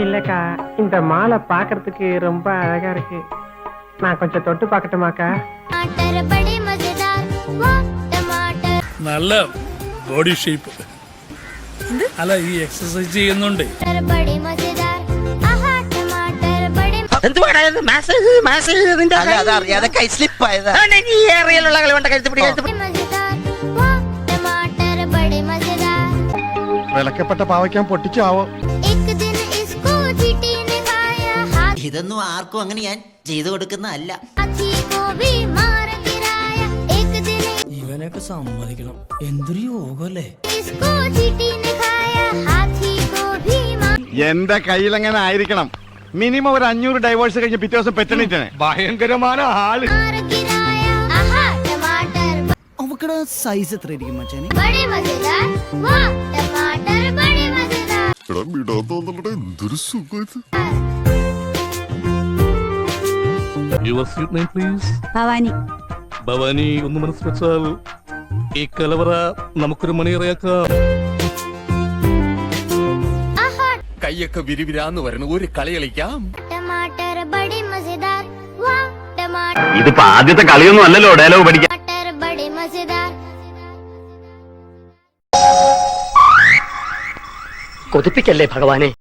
இல்லக்கா, இந்த மாலை பாக்குறதுக்கு ரொம்ப அழகா இருக்கு. நான் கொஞ்சம் தொட்டு பார்க்கட்டுமாக்கா? നല്ല ബോഡി ഷേപ്പ് അല്ല ഈ എക്സസൈസ് ചെയ്യുന്നുണ്ട്. വിലക്കപ്പെട്ട പാവയ്ക്കാൻ പൊട്ടിച്ചാവോ? ഇതൊന്നും ആർക്കും അങ്ങനെ ഞാൻ ചെയ്തു കൊടുക്കുന്നതല്ല. ഇവനൊക്കെ സമ്മതിക്കണം. എന്തൊരു യോഗല്ലേ. എന്റെ കയ്യിലെങ്ങനെ ആയിരിക്കണം? മിനിമം ഒരു 500 ഡൈവേഴ്സ് കഴിഞ്ഞ് പിറ്റേ ദിവസം പെറ്റണിട്ടാണ്. ഭയങ്കരமான ആള്. അവക്കടെ സൈസ് എത്ര ഇരിക്കും മച്ചാനെ? എന്തൊരു സുഖം. Your sweet name please? Bhavani. Bhavani, ഒന്ന് മനസ്സ് വെച്ചാൽ ഈ കലവറ നമുക്കൊരു മണിയറയാക്കാം. കൈയൊക്കെ വിരിവിരാന്ന് വരുന്നു. ഒരു കളി കളിക്കാം. ഇതിപ്പോ ആദ്യത്തെ കളിയൊന്നും അല്ലല്ലോ ഡയലോഗ് പഠിക്കാൻ. കൊതിപ്പിക്കല്ലേ ഭഗവാനെ.